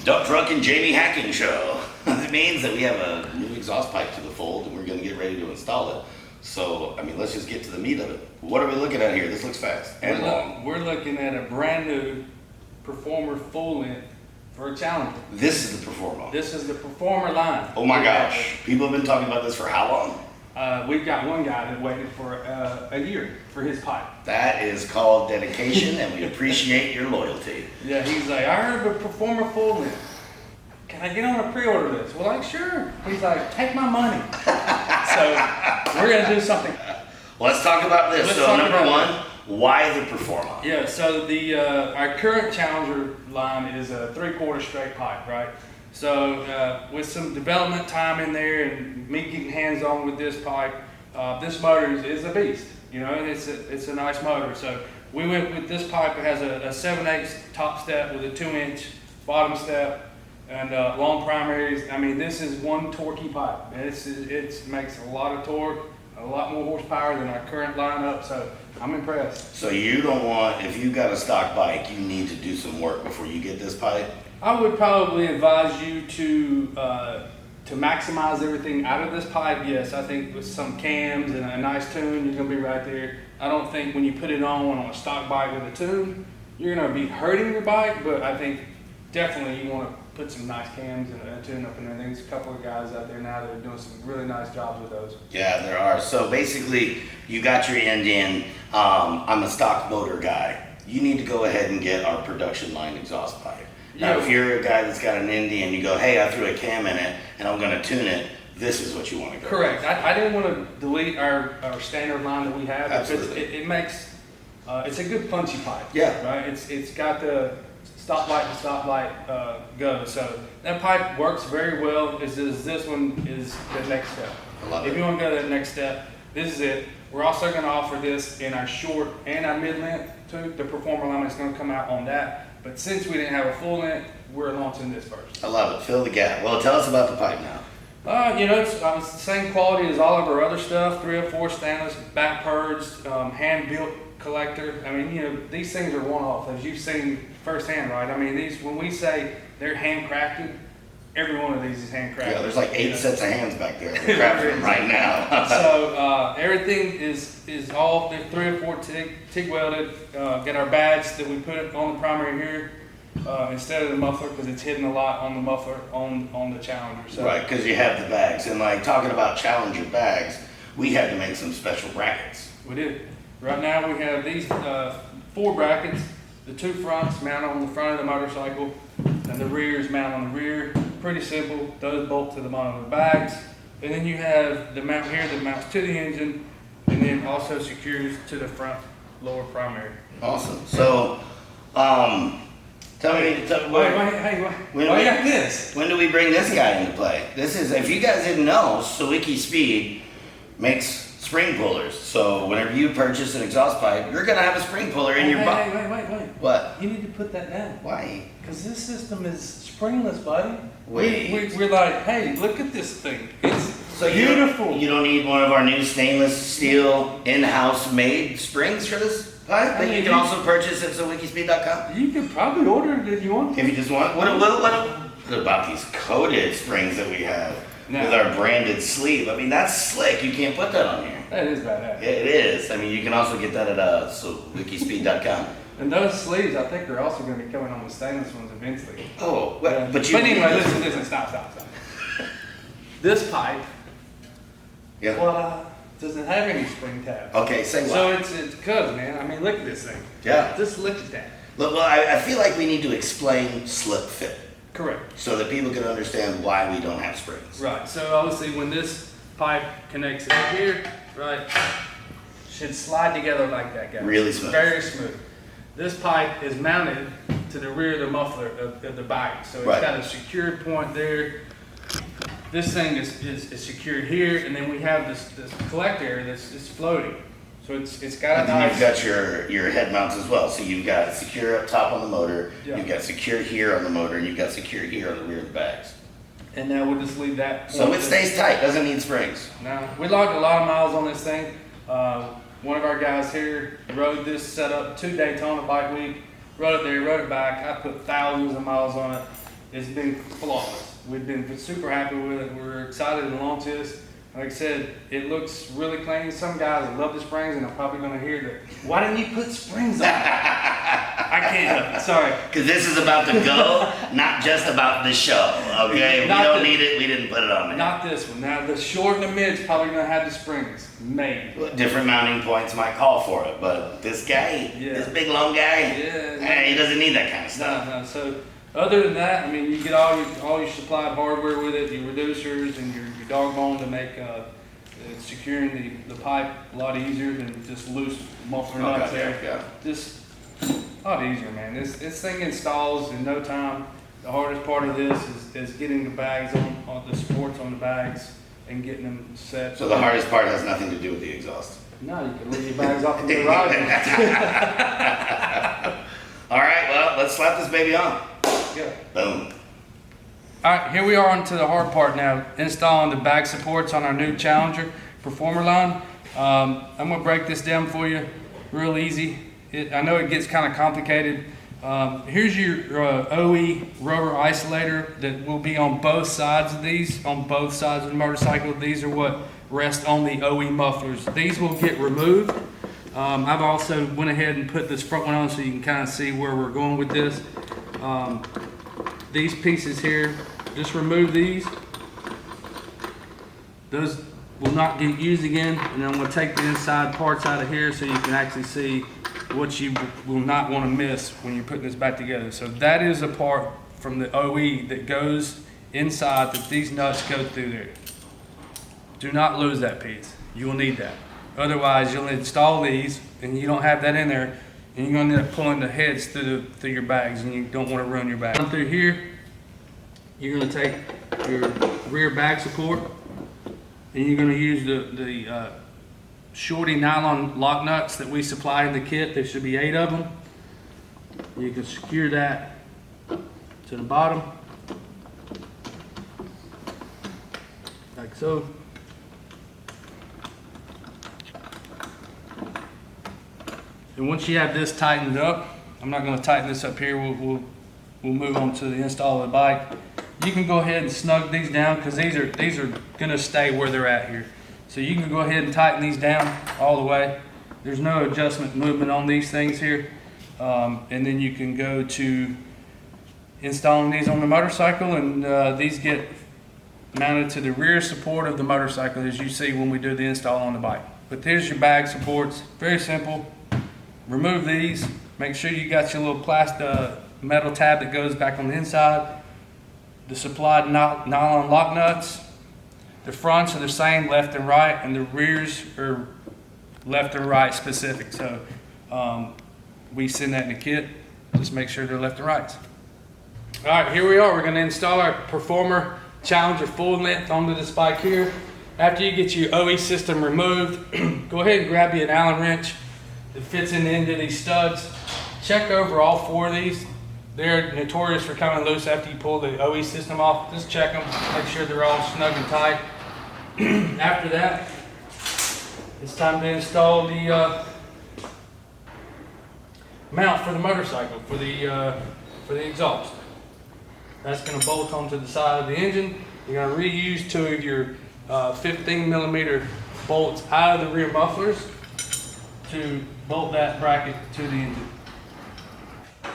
Dump Truck and Jamie Hacking Show. It means that we have a new exhaust pipe to the fold and we're going to get ready to install it. So, I mean, let's just get to the meat of it. What are we looking at here? This looks fast and long. We're looking at a brand new Performer full length for a Challenger. This is the Performer. This is the Performer line. Oh my gosh. People have been talking about this for how long? We've got one guy that waited for a year for his pipe. That is called dedication, and we appreciate your loyalty. Yeah, he's like, I heard of a Performer full length. Can I get on a pre-order list? We're like, sure. He's like, take my money. So we're gonna do something. Let's talk about this. So number one, why the Performer? Yeah, so the our current Challenger line is a 3/4 straight pipe, right? So with some development time in there and me getting hands-on with this pipe, this motor is a beast. You know, it's a nice motor. So we went with this pipe. It has a 7/8 top step with a 2-inch bottom step and long primaries. I mean, this is one torquey pipe. It makes a lot of torque, a lot more horsepower than our current lineup. So I'm impressed. So you don't want, if you got a stock bike, you need to do some work before you get this pipe? I would probably advise you to maximize everything out of this pipe. Yes, I think with some cams and a nice tune, you're gonna be right there. I don't think when you put it on a stock bike with a tune, you're gonna be hurting your bike, but I think definitely you wanna put some nice cams and a tune up in there. There's a couple of guys out there now that are doing some really nice jobs with those. Yeah, there are. So basically, you got your end in. I'm a stock motor guy. You need to go ahead and get our production line exhaust pipe. Now, if you're a guy that's got an Indy and you go, hey, I threw a cam in it and I'm going to tune it, this is what you want to go. Correct. I didn't want to delete our standard line that we have. Absolutely. Because it makes, it's a good punchy pipe. Yeah. Right? It's got the stoplight to stoplight go. So that pipe works very well. This one is the next step. I love it. If you want to go to that next step, this is it. We're also going to offer this in our short and our mid length too. The Performer line is going to come out on that. But since we didn't have a full length, we're launching this first. I love it. Fill the gap. Well, tell us about the pipe now. You know, it's the same quality as all of our other stuff. 304 stainless, back purged, hand-built collector. I mean, you know, these things are one-off, as you've seen firsthand, right? I mean, these, when we say they're handcrafted, every one of these is handcrafted. Yeah, there's like 8 sets of hands back there. They're crafting right now. So everything is all 304 TIG welded. Get our badge that we put on the primary here instead of the muffler, because it's hidden a lot on the muffler on the Challenger. So. Right, because you have the bags. And like talking about Challenger bags, we had to make some special brackets. We did. Right now we have these 4 brackets. The 2 fronts mount on the front of the motorcycle, and the rears mount on the rear. Pretty simple. Those bolt to the bottom of the bags. And then you have the mount here that mounts to the engine, and then also secures to the front lower primary. Awesome. So, tell me why you got this? When do we bring this guy into play? This is, if you guys didn't know, Sawicki Speed makes spring pullers. So whenever you purchase an exhaust pipe, you're gonna have a spring puller in your bike. Wait. What? You need to put that down. Why? Because this system is springless, buddy. Wait. We're like, hey, look at this thing. It's So beautiful. You don't need one of our new stainless steel in-house made springs for this pipe that you can also purchase at sawickispeed.com? You could probably order it if you want. If you just want. What about these coated springs that we have with our branded sleeve? I mean, that's slick. You can't put that on here. That is badass. It is. I mean, you can also get that at sawickispeed.com. And those sleeves, I think, are also going to be coming on the stainless ones eventually. Oh, but anyway, listen, stop. This pipe, doesn't have any spring tabs. Okay, say what? So it's because, man, I mean, look at this thing. Yeah. Just look at that. Look, well, I feel like we need to explain slip fit. Correct. So that people can understand why we don't have springs. Right. So obviously, when this pipe connects in here, right, should slide together like that, guys. Really smooth. Very smooth. This pipe is mounted to the rear of the muffler of the bike. So it's got a secured point there. This thing is secured here, and then we have this collector area that's floating. So it's got a nice... You've got your head mounts as well. So you've got secure up top on the motor, you've got secure here on the motor, and you've got secure here on the rear of the bags. And now we'll just leave that. So it stays tight, doesn't need springs. No, we logged a lot of miles on this thing. One of our guys here rode this setup 2 Daytona bike week, rode it there, rode it back. I put thousands of miles on it. it's been flawless. We've been super happy with it. We're excited to launch this. Like I said, it looks really clean. Some guys love the springs, and I'm probably going to hear that. Why didn't you put springs on it? I can't help it. Sorry. Because this is about the go, not just about the show. Okay, if we don't need it, we didn't put it on there. Not this one. Now the short and the mid's probably going to have the springs, maybe. Different mounting points might call for it, but this guy, this big long guy, he doesn't need that kind of stuff. No. So other than that, I mean, you get all your supplied hardware with it, your reducers and your dog bone to make securing the pipe a lot easier than just loose muffler nuts there. Yeah. Just a lot easier, man. This thing installs in no time. The hardest part of this is getting the bags on the supports on the bags and getting them set. So the hardest part has nothing to do with the exhaust. No, you can leave your bags off in the ride. All right, well, let's slap this baby on. Yeah. Boom. All right, here we are onto the hard part now, installing the bag supports on our new Challenger Performer line. I'm gonna break this down for you real easy. I know it gets kind of complicated. Here's your OE rubber isolator that will be on both sides of these, on both sides of the motorcycle. These are what rest on the OE mufflers. These will get removed. I've also went ahead and put this front one on so you can kind of see where we're going with this. These pieces here, just remove these. Those will not get used again. And then I'm going to take the inside parts out of here so you can actually see what you will not want to miss when you're putting this back together. So that is a part from the OE that goes inside that these nuts go through there. Do not lose that piece. You will need that. Otherwise, you'll install these and you don't have that in there, and you're going to end up pulling the heads through your bags, and you don't want to ruin your bag. Through here, you're going to take your rear bag support, and you're going to use the shorty nylon lock nuts that we supply in the kit. There should be 8 of them. You can secure that to the bottom, like so. And once you have this tightened up, I'm not going to tighten this up here. We'll move on to the install of the bike. You can go ahead and snug these down because these are going to stay where they're at here. So you can go ahead and tighten these down all the way. There's no adjustment movement on these things here. And then you can go to installing these on the motorcycle, and these get mounted to the rear support of the motorcycle, as you see when we do the install on the bike. But there's your bag supports. Very simple. Remove these. Make sure you got your little plastic metal tab that goes back on the inside. The supplied nylon lock nuts. The fronts are the same left and right, and the rears are left and right specific. So we send that in the kit. Just make sure they're left and right. All right, here we are. We're going to install our Performer Challenger full length onto this bike here. After you get your OE system removed, go ahead and grab you an Allen wrench that fits in the end of these studs. Check over all 4 of these. They're notorious for coming loose after you pull the OE system off. Just check them, make sure they're all snug and tight. After that, it's time to install the mount for the motorcycle, for the exhaust. That's going to bolt onto the side of the engine. You're going to reuse 2 of your 15mm bolts out of the rear mufflers to bolt that bracket to the engine.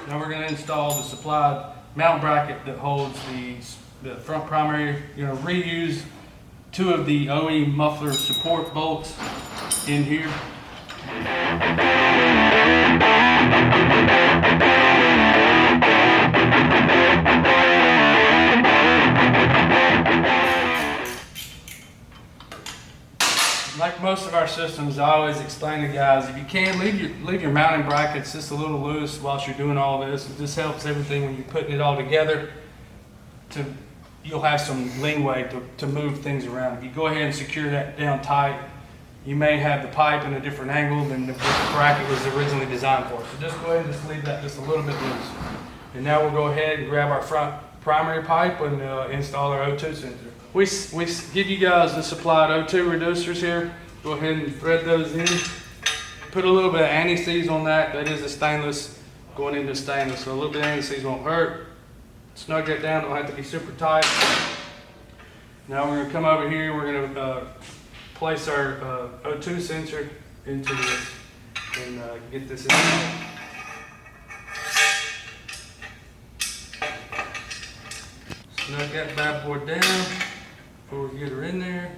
Now we're going to install the supplied mount bracket that holds the front primary. You're going to reuse 2 of the OE muffler support bolts in here. Like most of our systems, I always explain to guys, if you can, leave your mounting brackets just a little loose whilst you're doing all this. It just helps everything when you're putting it all together. You'll have some leeway to move things around. If you go ahead and secure that down tight, you may have the pipe in a different angle than the bracket was originally designed for. So just go ahead and just leave that just a little bit loose. And now we'll go ahead and grab our front primary pipe and install our O2 sensor. We give you guys the supplied O2 reducers here. Go ahead and thread those in. Put a little bit of anti-seize on that. That is a stainless going into stainless, so a little bit of anti-seize won't hurt. Snug that down, don't have to be super tight. Now we're gonna come over here, we're gonna place our O2 sensor into this and get this in. Snug that bad boy down before we get her in there.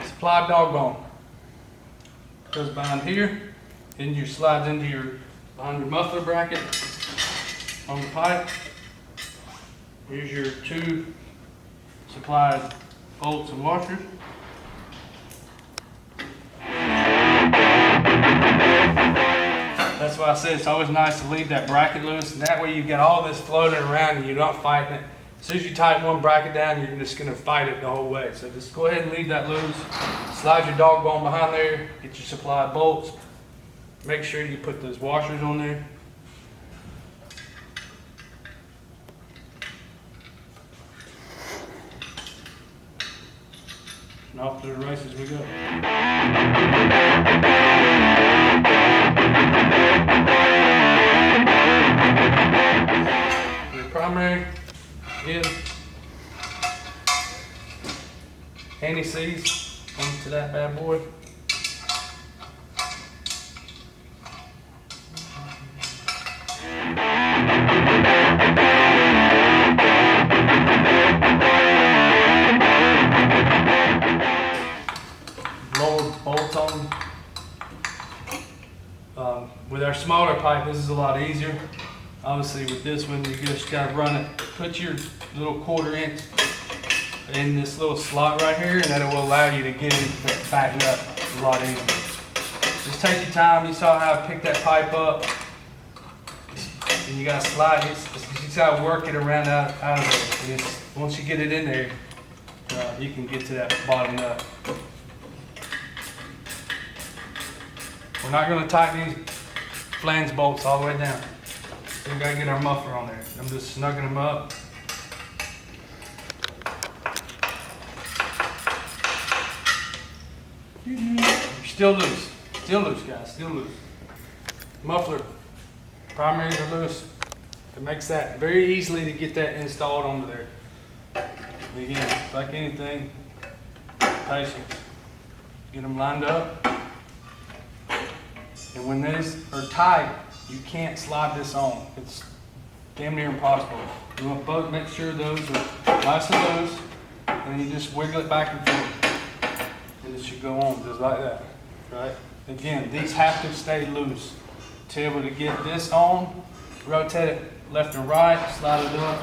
Supply dog bone goes behind here, and you slides into behind your muffler bracket on the pipe. Here's your 2 supplied bolts and washers. That's why I said it's always nice to leave that bracket loose, and that way you get all this floating around and you're not fighting it. As soon as you tighten one bracket down, you're just going to fight it the whole way. So just go ahead and leave that loose. Slide your dog bone behind there, get your supplied bolts. Make sure you put those washers on there. And off to the races we go. The primary is anti-seize onto that bad boy. Lower bolts on. With our smaller pipe, this is a lot easier. Obviously with this one, you just gotta run it. Put your little 1/4 inch in this little slot right here, and that will allow you to get it back up a lot easier. Just take your time. You saw how I picked that pipe up. And you gotta slide it. You just gotta work it around out of there. And once you get it in there, you can get to that bottom nut. We're not gonna tighten these flange bolts all the way down. We gotta get our muffler on there. I'm just snugging them up. Still loose guys, still loose. Muffler, primaries are loose. It makes that very easily to get that installed onto there. Again, like anything, patience. Get them lined up. And when these are tight, you can't slide this on. It's damn near impossible. You want both, make sure those are nice and loose, and you just wiggle it back and forth. And it should go on just like that, right? Again, these have to stay loose. To be able to get this on, rotate it left and right, slide it up.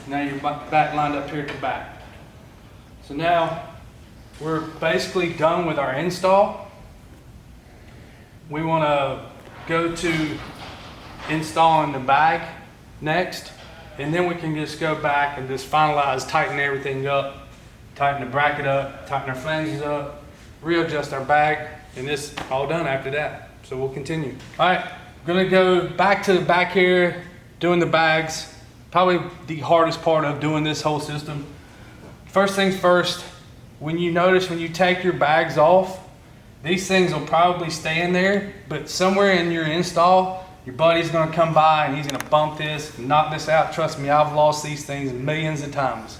Now you're back lined up here at the back. So now we're basically done with our install. We want to go to installing the bag next, and then we can just go back and just finalize, tighten everything up, tighten the bracket up, tighten our flanges up, readjust our bag, and it's all done after that. So we'll continue. All right, we're gonna go back to the back here, doing the bags. Probably the hardest part of doing this whole system. First things first, when you take your bags off, these things will probably stay in there, but somewhere in your install, your buddy's gonna come by and he's gonna bump this, knock this out. Trust me, I've lost these things millions of times.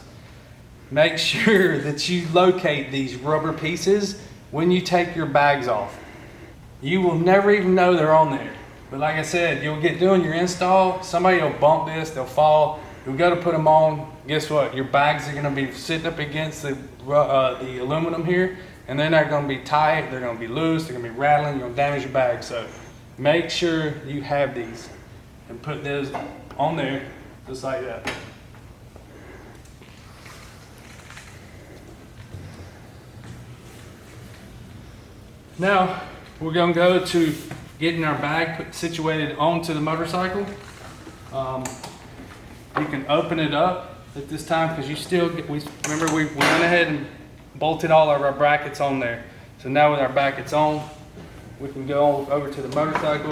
Make sure that you locate these rubber pieces when you take your bags off. You will never even know they're on there. But like I said, you'll get doing your install, somebody will bump this, they'll fall, you'll go to put them on. Guess what? Your bags are gonna be sitting up against the aluminum here, and they're not gonna be tight, they're gonna be loose, they're gonna be rattling, you're gonna damage your bag. So make sure you have these and put those on there just like that. Now we're gonna go to getting our bag situated onto the motorcycle. You can open it up at this time because remember we went ahead and bolted all of our brackets on there. So now with our brackets on, we can go over to the motorcycle.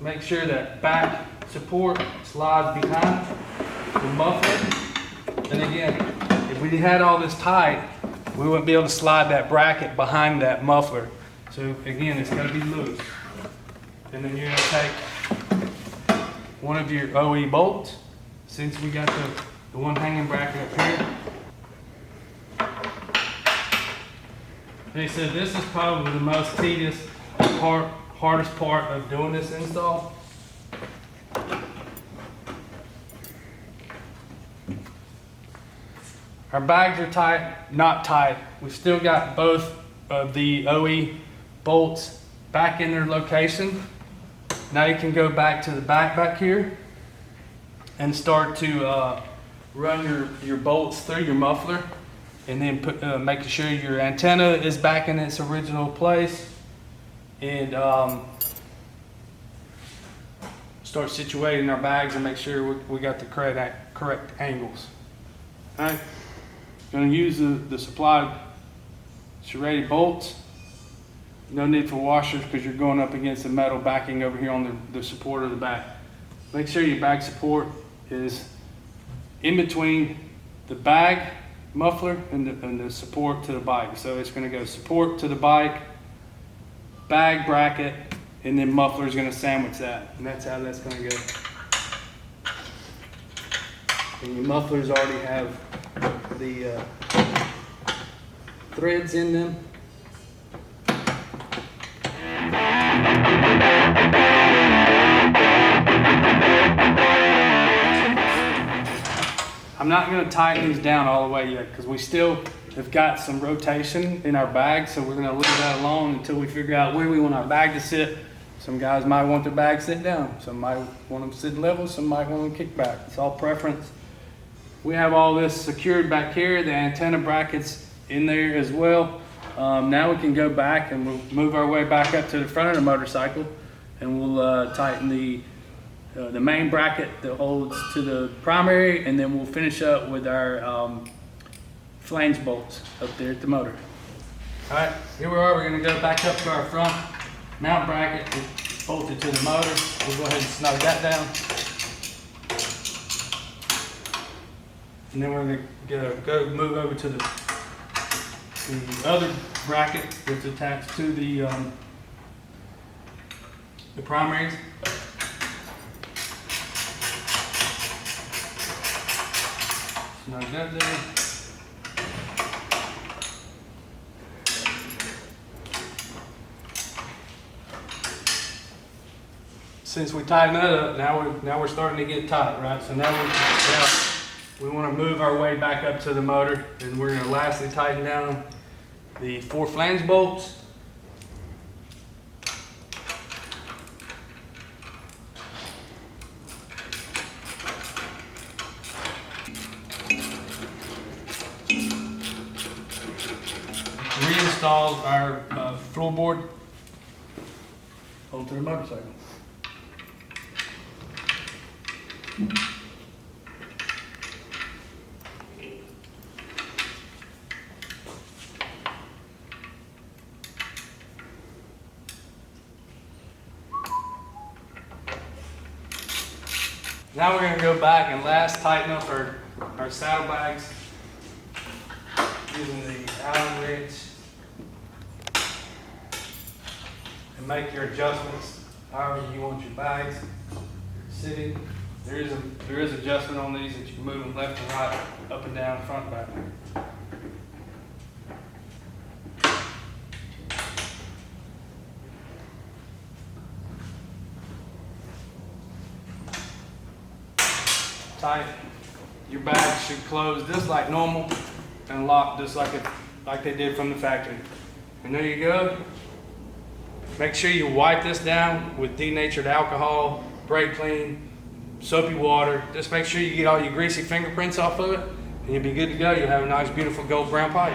Make sure that back support slides behind the muffler. And again, if we had all this tight, we wouldn't be able to slide that bracket behind that muffler. So again, it's gotta be loose. And then you're gonna take one of your OE bolts, since we got the one hanging bracket up here. They said this is probably the most tedious part, hardest part of doing this install. Our bags are tight, not tight. We've still got both of the OE bolts back in their location. Now you can go back to the back here and start to run your bolts through your muffler, and then making sure your antenna is back in its original place, and start situating our bags and make sure we got the correct angles. All right, going to use the supplied serrated bolts. No need for washers because you're going up against the metal backing over here on the support of the back. Make sure your bag support is in between the bag muffler and the support to the bike. So it's going to go support to the bike, bag bracket, and then muffler is going to sandwich that. And that's how that's going to go. And your mufflers already have the threads in them. I'm not going to tighten these down all the way yet because we still have got some rotation in our bag, so we're going to leave that alone until we figure out where we want our bag to sit. Some guys might want their bag sit down, some might want them sitting level, some might want them kick back. It's all preference. We have all this secured back here, the antenna brackets in there as well. Now we can go back and we'll move our way back up to the front of the motorcycle, and we'll tighten the main bracket that holds to the primary, and then we'll finish up with our flange bolts up there at the motor. All right, here we are. We're going to go back up to our front mount bracket that's bolted to the motor. We'll go ahead and snug that down. And then we're going to go move over to the other bracket that's attached to the primaries. Snug that there. Since we tighten that up, now we're starting to get tight, right? So now we want to move our way back up to the motor, and we're going to lastly tighten down the 4 flange bolts. Reinstall our floorboard onto the motorcycle. Now we're going to go back and last tighten up our saddlebags using the Allen wrench and make your adjustments however you want your bags sitting. There is adjustment on these that you can move them left and right, up and down, front and back. Tight. Your bags should close just like normal and lock just like they did from the factory. And there you go. Make sure you wipe this down with denatured alcohol, brake clean, soapy water. Just make sure you get all your greasy fingerprints off of it, and you'll be good to go. You'll have a nice, beautiful gold brown pipe.